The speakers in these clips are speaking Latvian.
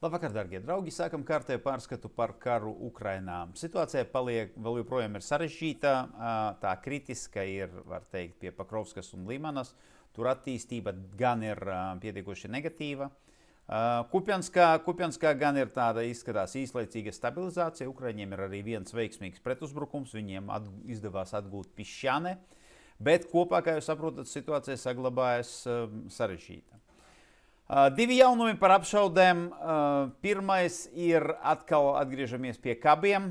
Labvakar, darbie draugi! Sākam kārtējo pārskatu par karu Ukrainā. Situācija vēl joprojām ir sarežģīta, tā kritiska ir, var teikt, pie Pakrovskas un Limanas. Tur attīstība gan ir pietiekoši negatīva. Kupjanskā gan ir tāda izskatās īslaicīga stabilizācija. Ukraiņiem ir arī viens veiksmīgs pretuzbrukums, viņiem izdevās atgūt Pišķane, bet kopā, kā jūs saprotat, situācija saglabājas sarežģīta. Divi jaunumi par apšaudēm. Pirmais ir atkal atgriežamies pie kabiem.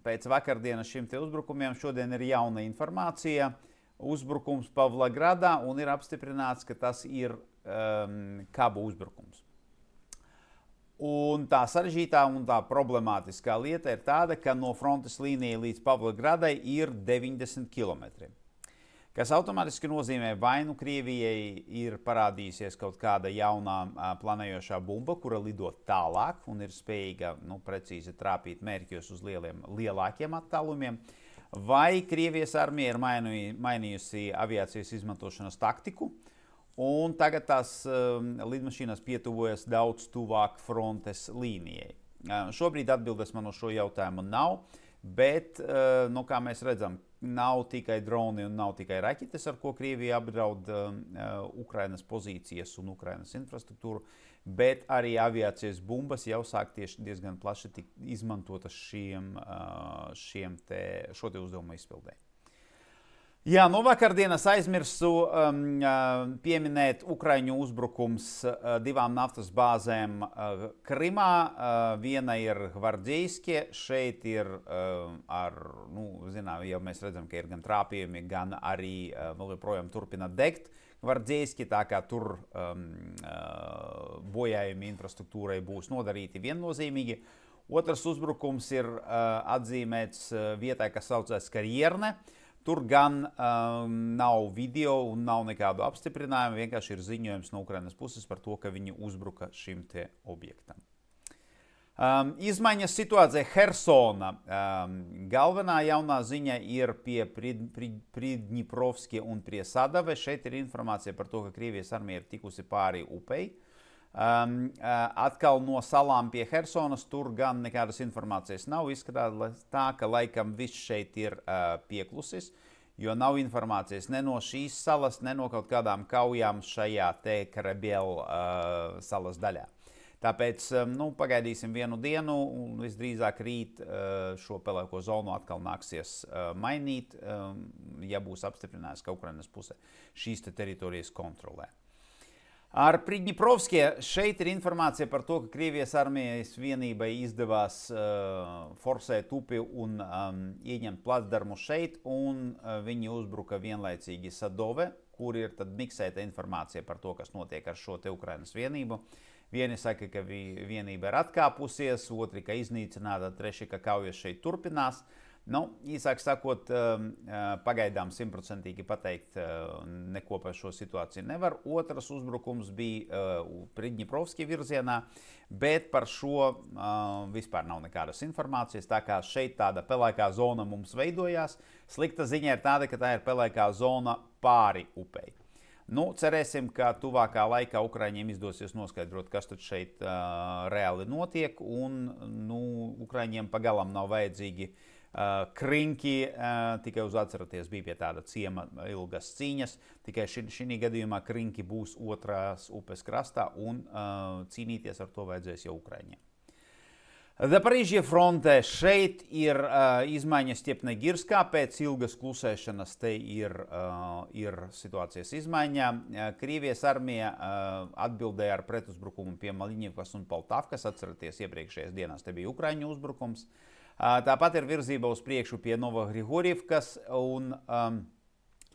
Pēc vakardienas šim te uzbrukumiem šodien ir jauna informācija. Uzbrukums Pavlogradā un ir apstiprināts, ka tas ir kabu uzbrukums. Un tā sarežģītā un tā problemātiskā lieta ir tāda, ka no frontes līnija līdz Pavlogradai ir 90 km. Kas automātiski nozīmē, vai nu Krievijai ir parādījusies kaut kāda jaunā planējošā bumba, kura lido tālāk un ir spējīga precīzi trāpīt mērķos uz lielākiem attālumiem, vai Krievijas armija ir mainījusi aviācijas izmantošanas taktiku, un tagad tās lidmašīnas pietuvojas daudz tuvāk frontes līnijai. Šobrīd atbildes man uz šo jautājumu nav, bet, kā mēs redzam, nav tikai droni un nav tikai raķetes, ar ko Krievija apdraud Ukrainas pozīcijas un Ukrainas infrastruktūru, bet arī aviācijas bumbas jau sāk tieši diezgan plaši tikt izmantotas šo te uzdevumu izpildē. Jā, no vakardienas aizmirsu pieminēt Ukraiņu uzbrukums divām naftas bāzēm Krimā. Viena ir Hvardejskie, šeit ir jau mēs redzam, ka ir gan trāpījumi, gan arī vēl joprojām turpina degt Hvardejski, tā kā tur bojājumi infrastruktūrai būs nodarīti viennozīmīgi. Otrs uzbrukums ir atzīmēts vietai, kas saucās Karjerne. Tur gan nav video un nav nekādu apstiprinājumu, vienkārši ir ziņojums no Ukrainas puses par to, ka viņi uzbruka šim te objektam. Izmaiņas situācija Hersona. Galvenā jaunā ziņa ir pie Pridņiprovskie un pie Sadave. Šeit ir informācija par to, ka Krievijas armija ir tikusi pāri upei. Atkal no salām pie Hersonas tur gan nekādas informācijas nav. Izskatās tā, ka laikam viss šeit ir pieklusis, jo nav informācijas ne no šīs salas, ne no kaut kādām kaujām šajā te Karabel salas daļā. Tāpēc pagaidīsim vienu dienu un visdrīzāk rīt šo pelēko zonu atkal nāksies mainīt, ja būs apstiprinājis, ka Ukrainas puse šīs te teritorijas kontrolē. Ar Pridņiprovskie šeit ir informācija par to, ka Krievijas armijas vienībai izdevās forsēt upi un ieņemt placdarmu šeit, un viņi uzbruka vienlaicīgi Sadove, kur ir tad miksēta informācija par to, kas notiek ar šo te Ukrainas vienību. Vieni saka, ka vienība ir atkāpusies, otri, ka iznīcināta, treši, ka kaujas šeit turpinās. Īsāk sakot, pagaidām 100% pateikt neko par šo situāciju nevar. Otrs uzbrukums bija Pridņiprovskie virzienā, bet par šo vispār nav nekādas informācijas, tā kā šeit tāda pelēkā zona mums veidojās. Slikta ziņa ir tāda, ka tā ir pelēkā zona pāri upei. Cerēsim, ka tuvākā laikā Ukraiņiem izdosies noskaidrot, kas tad šeit reāli notiek, un Ukraiņiem pagalam nav vajadzīgi Krinki, tikai uz atceraties bija pie tāda ciema ilgas cīņas, tikai šī gadījumā Krinki būs otrās upes krastā un cīnīties ar to vajadzēs jau Ukraiņiem. Zaporižie fronte šeit ir izmaiņas Stepnegirskā, pēc ilgas klusēšanas te ir situācijas izmaiņā. Krievijas armija atbildēja ar pretuzbrukumu pie Maļņivkas un Poltavkas, atceraties iepriekšējās dienās te bija Ukraiņu uzbrukums. Tāpat ir virzība uz priekšu pie Novogrigorivkas un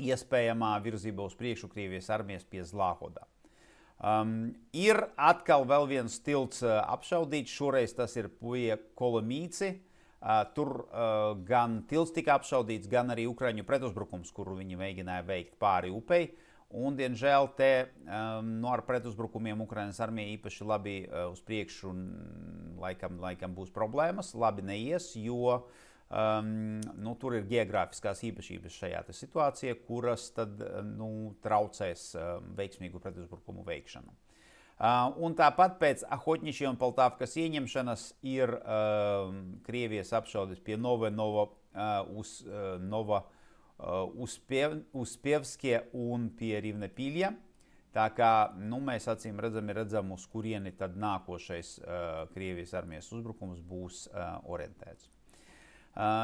iespējamā virzība uz priekšu Krievijas armijas pie Zlāhodā. Ir atkal vēl viens tilts apšaudīts, šoreiz tas ir pie Kolomīci. Tur gan tilts tika apšaudīts, gan arī Ukraiņu pretuzbrukums, kuru viņi mēģināja veikt pāri upei. Un, diemžēl, ar pretuzbrukumiem Ukrainas armija īpaši labi uz priekšu laikam būs problēmas, labi neies, jo tur ir geogrāfiskās īpašības šajā situācijā, kuras tad traucēs veiksmīgu pretuzbrukumu veikšanu. Un tāpat pēc Ahotničī un Poltavkas ieņemšanas ir Krievijas apšaudes pie Uspievskie un pie Rivnepilja. Tā kā mēs acīm redzam, uz kurieni tad nākošais Krievijas armijas uzbrukums būs orientēts.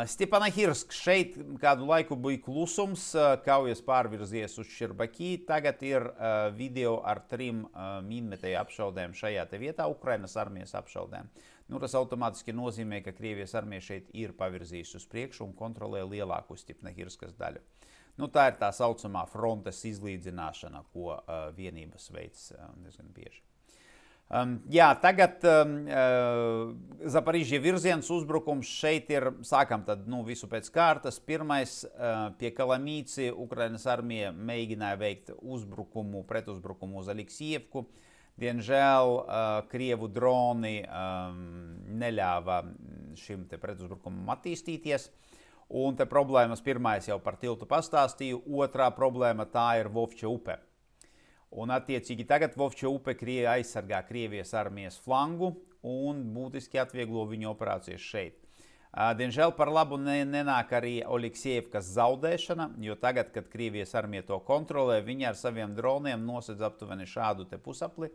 Stepanahirsk, šeit kādu laiku bija klusums, kaujas pārvirzies uz Šerbaki. Tagad ir video ar 3 mīnmetēju apšaudēm šajā te vietā, Ukrainas armijas apšaudēm. Tas automātiski nozīmē, ka Krievijas armija šeit ir pavirzījusi uz priekšu un kontrolē lielāku Stepanahirkas daļu. Tā ir tā saucamā frontes izlīdzināšana, ko vienības veids diezgan bieži. Tagad Zaporižģja virziens uzbrukums šeit ir, sākam tad visu pēc kārtas. Pirmais pie Kalamīci Ukrainas armija mēģināja veikt pretuzbrukumu uz Aleksijevku. Diemžēl Krievu droni neļāva šim te pretuzbrukumam attīstīties. Un te problēmas pirmais jau par tiltu pastāstīju, otrā problēma tā ir Vovča upe. Un attiecīgi tagad Vovča upe aizsargā Krievijas armijas flangu un būtiski atvieglo viņu operācijas šeit. Diemžēl par labu nenāk arī Aleksijevkas zaudēšana, jo tagad, kad Krievijas armija to kontrolē, viņi ar saviem droniem nosedz aptuveni šādu te pusapli,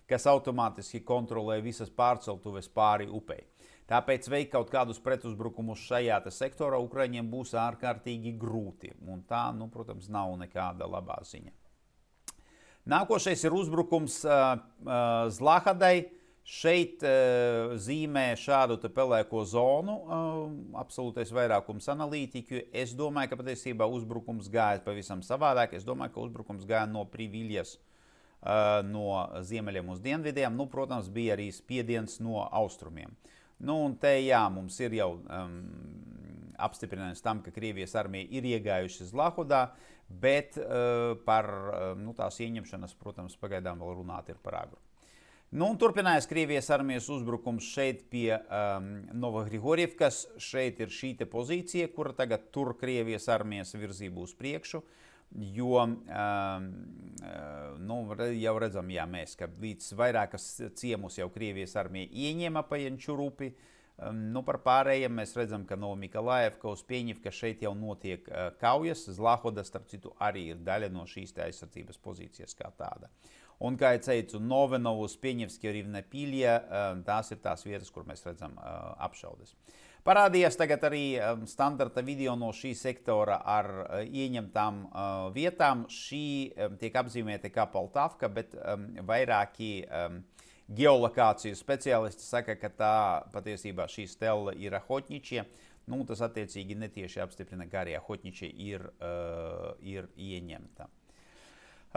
kas automātiski kontrolē visas pārceltuves pāri upei. Tāpēc veikt kaut kādus pretuzbrukumus šajā te sektorā Ukraiņiem būs ārkārtīgi grūti, un tā, protams, nav nekāda labā ziņa. Nākošais ir uzbrukums Zlahadai. Šeit zīmē šādu te pelēko zonu absolūtais vairākums analītiķu. Es domāju, ka patiesībā uzbrukums gāja pavisam savādāk. Es domāju, ka uzbrukums gāja no Priviljas no ziemeļiem uz dienvidiem. Protams, bija arī spiediens no austrumiem. Un te mums ir jau apstiprinājums tam, ka Krievijas armija ir iegājuši Zlahodā, bet par tās ieņemšanas, protams, pagaidām vēl runāt ir par agru. Turpinājās Krievijas armijas uzbrukums šeit pie Novogrigorjevkas. Šeit ir šī te pozīcija, kura tagad tur Krievijas armijas virzību uz priekšu, jo jau redzam, mēs, ka līdz vairākas ciemus jau Krievijas armija ieņēma pa Jančurupi. Par pārējiem mēs redzam, ka no Mikolājevka uz Pieņivka šeit jau notiek kaujas. Zlahoda, starp citu, arī ir daļa no šīs te aizsardzības pozīcijas kā tāda. Un, kā jau teicu, Novenovu, Spieņevski, Rivnepilja, tās ir tās vietas, kur mēs redzam apšaudes. Parādījās tagad arī standarta video no šī sektora ar ieņemtām vietām. Šī tiek apzīmēta kā Poltavka, bet vairāki geolokāciju speciālisti saka, ka tā patiesībā šī stela ir Ahotničie. Tas attiecīgi netieši apstiprina, ka arī Ahotničie ir ieņemta.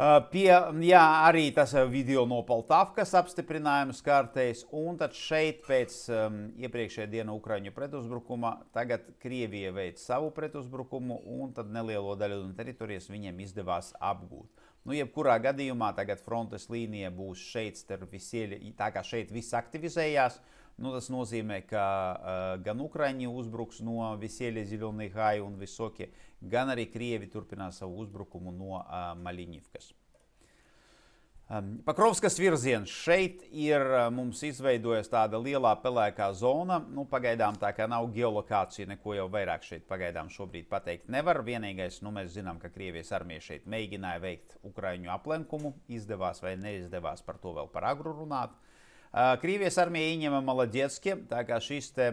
Arī tas video no Poltavkas apstiprinājums kārtējs, un tad šeit pēc iepriekšējā diena Ukraiņu pretuzbrukuma tagad Krievija veic savu pretuzbrukumu, un tad nelielo daļu no teritorijas viņiem izdevās apgūt. Jebkurā gadījumā tagad frontes līnija būs šeit, tā kā šeit viss aktivizējās. Tas nozīmē, ka gan Ukraiņi uzbruks no Vesieļa, Ziļonai Hai un Visokie, gan arī Krievi turpinās savu uzbrukumu no Maļiņivkas. Pakrovskas virziens. Šeit ir mums izveidojas tāda lielā pelēkā zona. Pagaidām tā kā nav geolokācija, neko jau vairāk šeit pagaidām šobrīd pateikt nevar. Vienīgais, mēs zinām, ka Krievijas armija šeit mēģināja veikt Ukraiņu aplenkumu. Izdevās vai neizdevās, par to vēl par agru runāt. Krievijas armija ieņēma Maladietski, tā kā šis te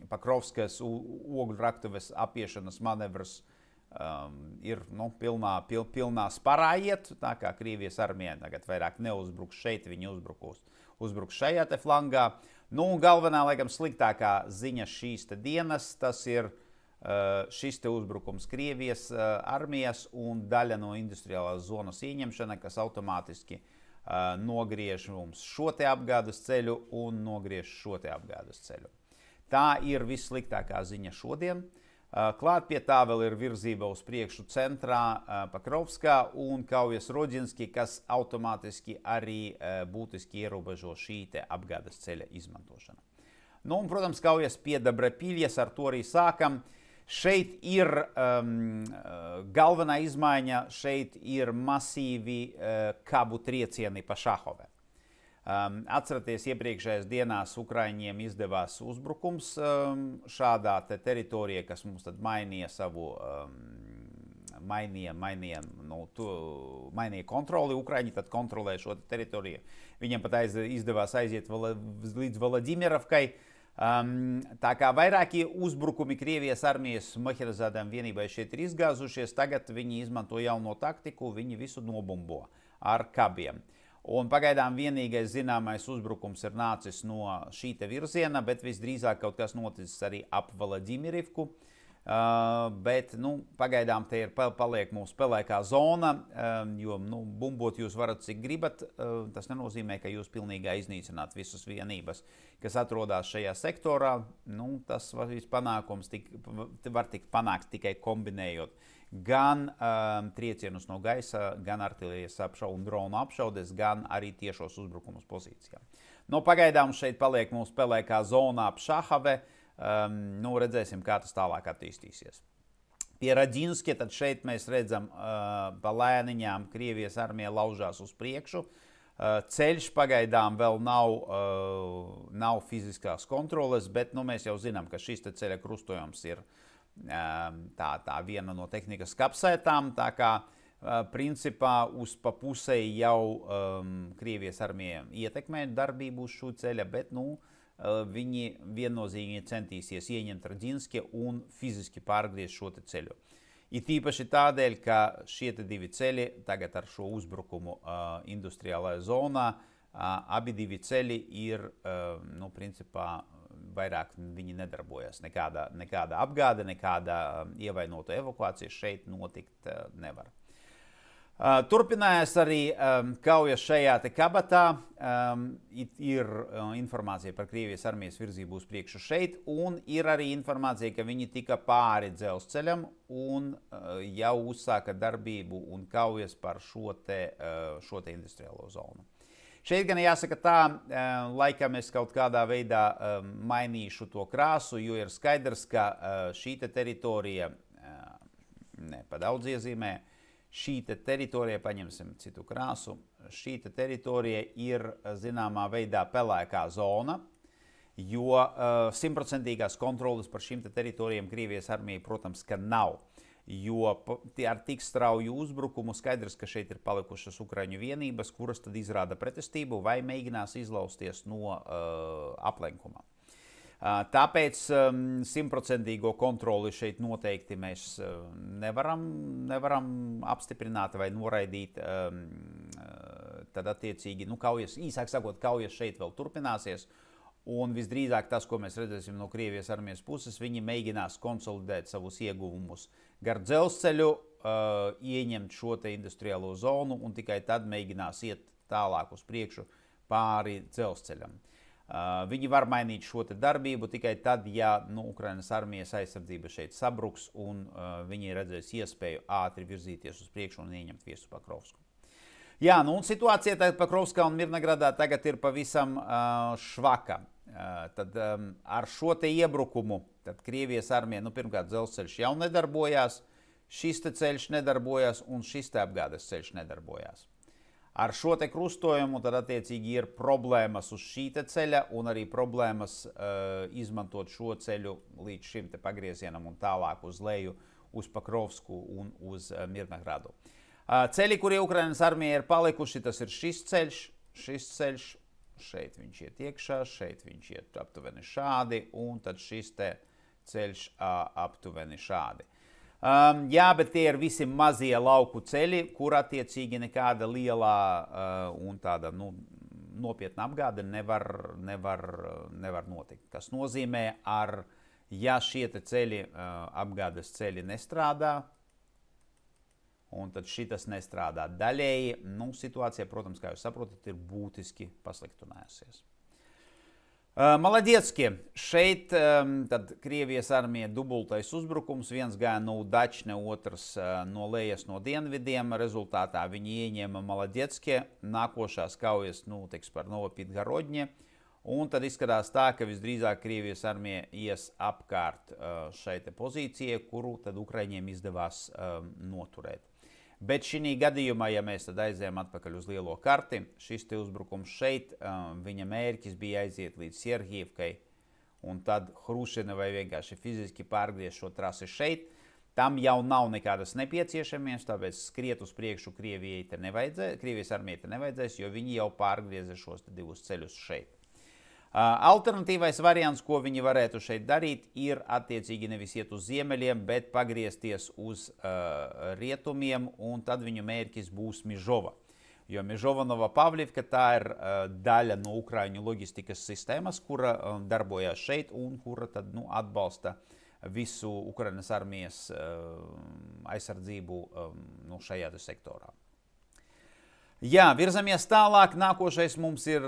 Pakrovskas ogļu raktuves apiešanas manevrs ir pilnā sparā iet, tā kā Krievijas armija tagad vairāk neuzbruks šeit, viņi uzbruks šajā te flangā. Galvenā, laikam, sliktākā ziņa šīs te dienas, tas ir šis te uzbrukums Krievijas armijas un daļa no industriālās zonas ieņemšana, kas automātiski nogriež mums šo te apgādes ceļu un nogriež šo te apgādes ceļu. Tā ir vissliktākā ziņa šodien. Klāt pie tā vēl ir virzība uz priekšu centrā Pakrovskā un Kaujas Rodzinski, kas automātiski arī būtiski ierobežo šī te apgādes ceļa izmantošanu. Un, protams, Kaujas pie Dabrapiljas, ar to arī sākam. Šeit ir galvenā izmaiņa, šeit ir masīvi kabu triecieni pa Šahove. Atceraties, iepriekšējās dienās Ukraiņiem izdevās uzbrukums šādā teritorijā, kas mums tad mainīja savu mainīja kontroli. Ukraiņi tad kontrolē šo teritoriju. Viņiem pat izdevās aiziet līdz Vladimirovkai. Tā kā vairākie uzbrukumi Krievijas armijas mehanizētām vienībai šeit ir izgāzušies, tagad viņi izmanto jauno taktiku, viņi visu nobumbo ar kabiem. Un pagaidām vienīgais zināmais uzbrukums ir nācis no šī virziena, bet visdrīzāk kaut kas noticis arī ap Vladimirivku. Bet pagaidām te ir paliek mūsu pelēkā zona, jo bumbot jūs varat cik gribat. Tas nenozīmē, ka jūs pilnībā iznīcināt visas vienības, kas atrodas šajā sektorā. Tas viss panākums var tikt panākt tikai kombinējot gan triecienus no gaisa, gan artilērijas apšaudes un dronu apšaudes, gan arī tiešos uzbrukumus pozīcijām. Pagaidām šeit paliek mūsu pelēkā zona ap Šahave. Redzēsim, kā tas tālāk attīstīsies. Pie Radžinske tad šeit mēs redzam pa lēniņām Krievijas armija laužās uz priekšu. Ceļš pagaidām vēl nav fiziskās kontroles, bet mēs jau zinām, ka šis ceļa krustojums ir tā viena no tehnikas kapsētām. Tā kā principā uz pa pusei jau Krievijas armija ietekmē darbību uz šo ceļa, bet viņi viennozīmīgi centīsies ieņemt Radžinske un fiziski pārgriezt šo ceļu. It īpaši tādēļ, ka šie divi ceļi tagad ar šo uzbrukumu industriālajā zonā, abi divi ceļi ir, principā, vairāk viņi nedarbojas. Nekāda apgāde, nekāda ievainotu evakuācija šeit notikt nevar. Turpinājās arī kaujas šajā kabatā. Ir informācija par Krievijas armijas virzību uz priekšu šeit, un ir arī informācija, ka viņi tika pāri dzelzceļam un jau uzsāka darbību un kaujas par šo te industriālo zonu. Šeit gan jāsaka tā, laikam es kaut kādā veidā mainīšu to krāsu, jo ir skaidrs, ka šī teritorija, pa daudz iezīmē, šī teritorija, paņemsim citu krāsu, šī teritorija ir zināmā veidā pelēkā zona, jo 100% kontroles par šīm teritorijām Krievijas armija, protams, ka nav. Jo ar tik strauju uzbrukumu skaidrs, ka šeit ir palikušas Ukraiņu vienības, kuras tad izrāda pretestību vai mēģinās izlausties no aplenkuma. Tāpēc 100% kontroli šeit noteikti mēs nevaram apstiprināt vai noraidīt. Tad attiecīgi, īsāk sakot, kaujas šeit vēl turpināsies. Un visdrīzāk tas, ko mēs redzēsim no Krievijas armijas puses, viņi mēģinās konsolidēt savus ieguvumus gar dzelzceļu, ieņemt šo te industriālo zonu un tikai tad mēģinās iet tālāk uz priekšu pāri dzelzceļam. Viņi var mainīt šo te darbību tikai tad, ja Ukrainas armijas aizsardzība šeit sabruks un viņi redzēs iespēju ātri virzīties uz priekšu un ieņemt visu Pakrovsku. Jā, un situācija Pakrovskā un Mirnagradā tagad ir pavisam švaka. Tad ar šo te iebrukumu tad Krievijas armija, pirmkārt, dzelzceļš jau nedarbojās, šis te ceļš nedarbojās un šis te apgādes ceļš nedarbojās. Ar šo te krustojumu tad attiecīgi ir problēmas uz šī te ceļa un arī problēmas izmantot šo ceļu līdz šim te pagriezienam un tālāk uz leju, uz Pakrovsku un uz Mirnagradu. Ceļi, kuri Ukrainas armija ir palikuši, tas ir šis ceļš, šeit viņš iet iekšā, šeit viņš iet aptuveni šādi, un tad šis te ceļš aptuveni šādi. Jā, bet tie ir visi mazie lauku ceļi, kur attiecīgi nekāda lielā un tāda nopietna apgāde nevar notikt. Tas nozīmē, ja šie te ceļi, apgādes ceļi nestrādā, un tad šitas nestrādā daļēji, situācija, protams, kā jūs saprotat, ir būtiski pasliktinājusies. Maladiecki, šeit tad Krievijas armija dubultais uzbrukums, viens gāja no Dačne, otrs no lejas no dienvidiem, rezultātā viņi ieņēma Maladiecki, nākošās kaujas, par Novopitgarodņi, Un tad izskatās tā, ka visdrīzāk Krievijas armija ies apkārt šai pozīcijai, kuru tad Ukraiņiem izdevās noturēt. Bet šī gadījumā, ja mēs tad aizējām atpakaļ uz lielo karti, šis uzbrukums šeit, viņa mērķis bija aiziet līdz Serhijevkai, un tad Hrušinavai vienkārši fiziski pārgriezt šo trasi šeit. Tam jau nav nekādas nepieciešamības, tāpēc skriet uz priekšu Krievijas armijai te nevajadzēs, jo viņi jau pārgrieza šos divus ceļus šeit. Alternatīvais variants, ko viņi varētu šeit darīt, ir attiecīgi nevis iet uz ziemeļiem, bet pagriezties uz rietumiem, un tad viņu mērķis būs Mižova. Jo Mižova Novopavlivka tā ir daļa no Ukraiņu loģistikas sistēmas, kura darbojās šeit un kura tad atbalsta visu Ukrainas armijas aizsardzību šajā sektorā. Jā, virzamies tālāk. Nākošais mums ir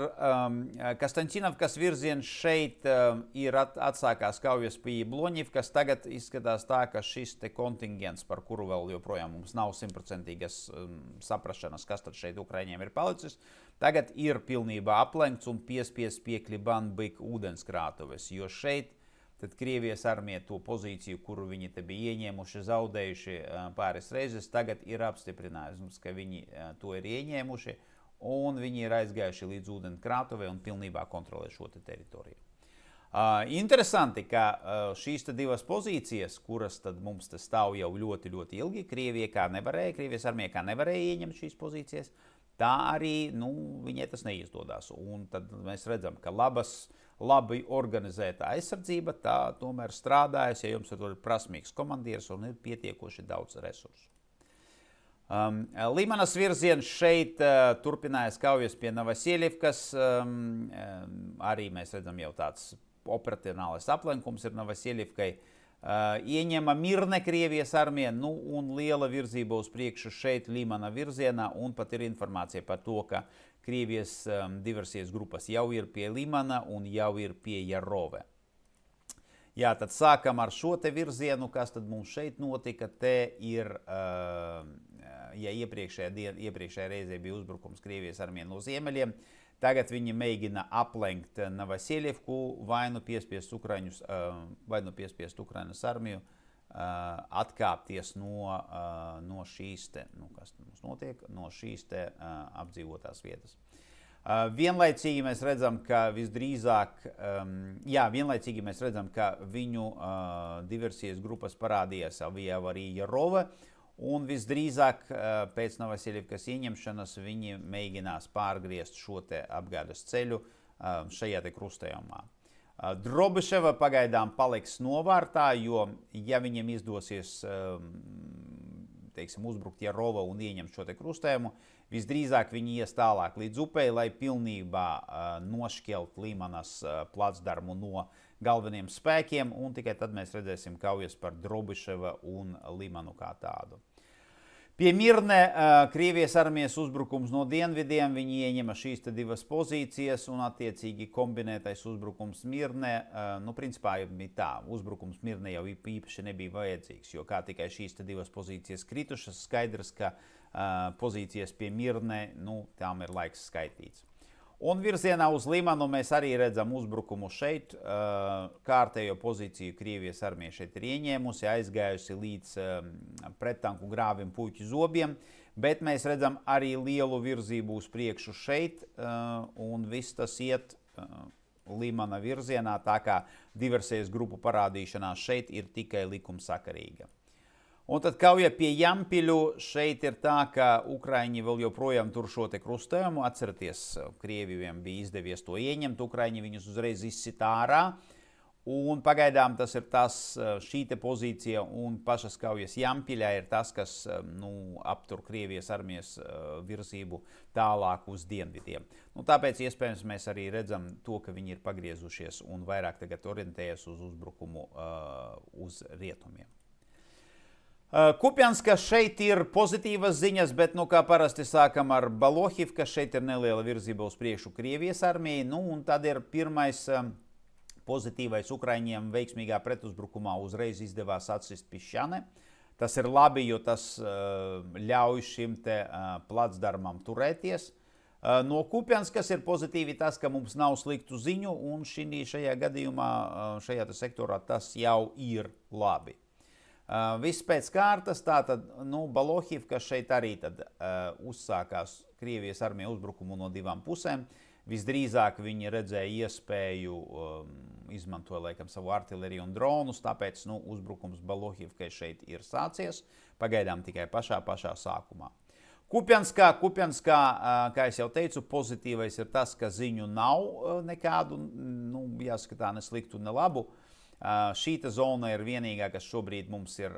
Konstantinovkas virziens. Šeit ir atsākās kaujas pie Bloņivkas. Tagad izskatās tā, ka šis te kontingents, par kuru vēl joprojām mums nav 100% saprašanas, kas tad šeit Ukraiņiem ir palicis, tagad ir pilnībā aplenkts un piespiest pie Klibanbika ūdenskrātuves, jo šeit tad Krievijas armija to pozīciju, kuru viņi te bija ieņēmuši, zaudējuši pāris reizes, tagad ir apstiprinājusi, ka viņi to ir ieņēmuši, un viņi ir aizgājuši līdz ūdenkrātuvei un pilnībā kontrolē šo teritoriju. Interesanti, ka šīs divas pozīcijas, kuras tad mums te stāv jau ļoti, ļoti ilgi, Krievijas armija kā nevarēja ieņemt šīs pozīcijas, tā arī, viņai tas neizdodas. Un tad mēs redzam, ka labi organizēta aizsardzība, tā tomēr strādājas, ja jums ir prasmīgs komandieris un ir pietiekoši daudz resursu. Limanas virziens šeit turpinājas kaujas pie Novosiļivkas. Arī mēs redzam jau tāds operacionālais aplenkums ir Novosiļivkai. Ieņema Mirne Krievijas armija, un liela virzība uz priekšu šeit Limana virzienā, un pat ir informācija par to, ka Krievijas diversijas grupas jau ir pie Limana un jau ir pie Jarove. Jā, tad sākam ar šo te virzienu, kas tad mums šeit notika. Te ir, ja iepriekšējā reizē bija uzbrukums Krievijas armijai no ziemeļiem, tagad viņi mēģina aplenkt Novosiļivku, vai nu piespiest Ukrainas armiju atkāpties no šīs te, kas mums notiek, no šīs te apdzīvotās vietas. Vienlaicīgi mēs redzam, ka viņu diversijas grupas parādījās jau arī Jarove, un visdrīzāk pēc Novosiļivkas ieņemšanas viņi mēģinās pārgriezt šo te apgādes ceļu šajā te krustojumā. Drobiševa pagaidām paliks novārtā, jo, ja viņiem izdosies uzbrukt Jarova un ieņemt šo te krustojumu, visdrīzāk viņi ies tālāk līdz upei, lai pilnībā nošķelt Limanas placdarmu no galveniem spēkiem, un tikai tad mēs redzēsim kaujas par Drobiševa un Limanu kā tādu. Pie Mirne Krievijas armijas uzbrukums no dienvidiem, viņi ieņema šīs te divas pozīcijas, un attiecīgi kombinētais uzbrukums Mirne, principā bija tā, uzbrukums Mirne jau īpaši nebija vajadzīgs, jo kā tikai šīs te divas pozīcijas kritušas, skaidrs, ka pozīcijas pie Mirne, tām ir laiks skaitīts. Un virzienā uz Limanu mēs arī redzam uzbrukumu šeit. Kārtējo pozīciju Krievijas armija šeit ir ieņēmusi, aizgājusi līdz prettanku grāvim Puķu zobiem, bet mēs redzam arī lielu virzību uz priekšu šeit, un viss tas iet Limana virzienā, tā kā diversijas grupu parādīšanās šeit ir tikai likumsakarīga. Un tad kauja pie Jampiļu, šeit ir tā, ka Ukraiņi vēl joprojām tur šo te krustojumu. Atceraties, Krievijiem bija izdevies to ieņemt, Ukraiņi viņus uzreiz izsit ārā. Un pagaidām tas ir šī te pozīcija un pašas kaujas Jampiļā ir tas, kas aptur Krievijas armijas virzību tālāk uz dienvidiem. Tāpēc iespējams mēs arī redzam to, ka viņi ir pagriezušies un vairāk tagad orientējas uz uzbrukumu uz rietumiem. Kupjanska šeit ir pozitīvas ziņas, bet, kā parasti sākam ar Balohivka, šeit ir neliela virzība uz priekšu Krievijas armijai, un tad ir pirmais pozitīvais Ukraiņiem veiksmīgā pretuzbrukumā uzreiz izdevās atsist Pišķane. Tas ir labi, jo tas ļauj šim te placdarmam turēties. No Kupianskas ir pozitīvi tas, ka mums nav sliktu ziņu, un šajā gadījumā, šajā sektorā tas jau ir labi. Viss pēc kārtas, tātad, Balohivka šeit arī tad uzsākās Krievijas armija uzbrukumu no divām pusēm. Visdrīzāk viņi redzēja iespēju, izmantoja laikam savu artilēriju un dronus, tāpēc uzbrukums Balohivkai šeit ir sācies, pagaidām tikai pašā sākumā. Kupianskā, kā es jau teicu, pozitīvais ir tas, ka ziņu nav nekādu, jāskatā ne sliktu, ne labu. Šīta zona ir vienīgā, kas šobrīd mums ir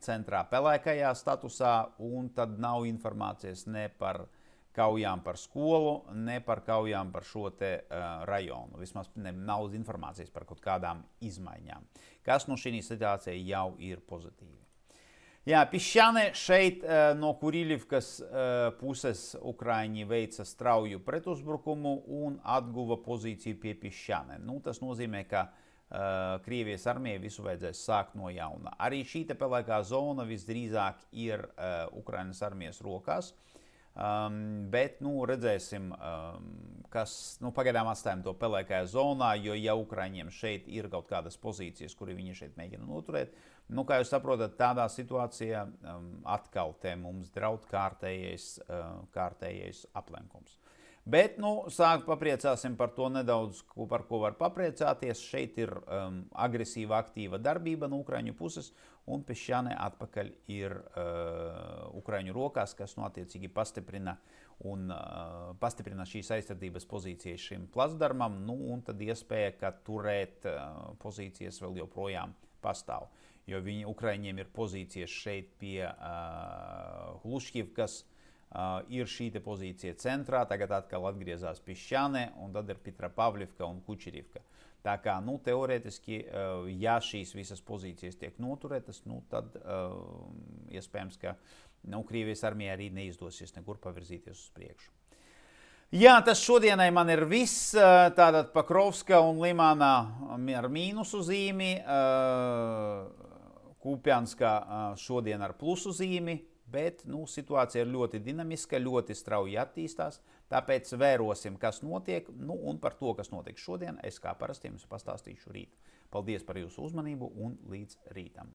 centrā pelēkajā statusā, un tad nav informācijas ne par kaujām par skolu, ne par kaujām par šo te rajonu. Vismaz nav informācijas par kaut kādām izmaiņām, kas no šī situācija jau ir pozitīvi. Jā, Pišķane šeit no Kurilivkas puses Ukraiņi veica strauju pretuzbrukumu un atguva pozīciju pie Pišķane. Tas nozīmē, ka Krievijas armijai visu vajadzēs sākt no jauna. Arī šī te pelēkā zona visdrīzāk ir Ukrainas armijas rokās. Bet redzēsim, kas pagaidām atstājam to pelēkajā zonā, jo ja Ukraiņiem šeit ir kaut kādas pozīcijas, kuri viņi šeit mēģina noturēt, kā jūs saprotat, tādā situācijā atkal te mums draud kārtējais aplenkums. Bet, sāk papriecāsim par to nedaudz, par ko var papriecāties. Šeit ir agresīva, aktīva darbība no Ukraiņu puses, un Pišķane atpakaļ ir Ukraiņu rokās, kas attiecīgi pastiprina šīs aizsardzības pozīcijas šim placdarmam, un tad iespēja, ka turēt pozīcijas vēl joprojām pastāv. Jo Ukraiņiem ir pozīcijas šeit pie Hluškivkas, ir šī pozīcija centrā, tagad atkal atgriezās Pišķane, un tad ir Petropavlivka un Kučerivka. Tā kā, teorētiski, ja šīs visas pozīcijas tiek noturētas, tad iespējams, ka Krievijas armijai arī neizdosies nekur pavirzīties uz priekšu. Jā, tas šodienai man ir viss. Tātad Pakrovska un Limānā ar mīnusu zīmi, Kupianskā šodien ar plusu zīmi. Bet situācija ir ļoti dinamiska, ļoti strauji attīstās, tāpēc vērosim, kas notiek, un par to, kas notiek šodien, es kā parasti jums pastāstīšu rīt. Paldies par jūsu uzmanību un līdz rītam!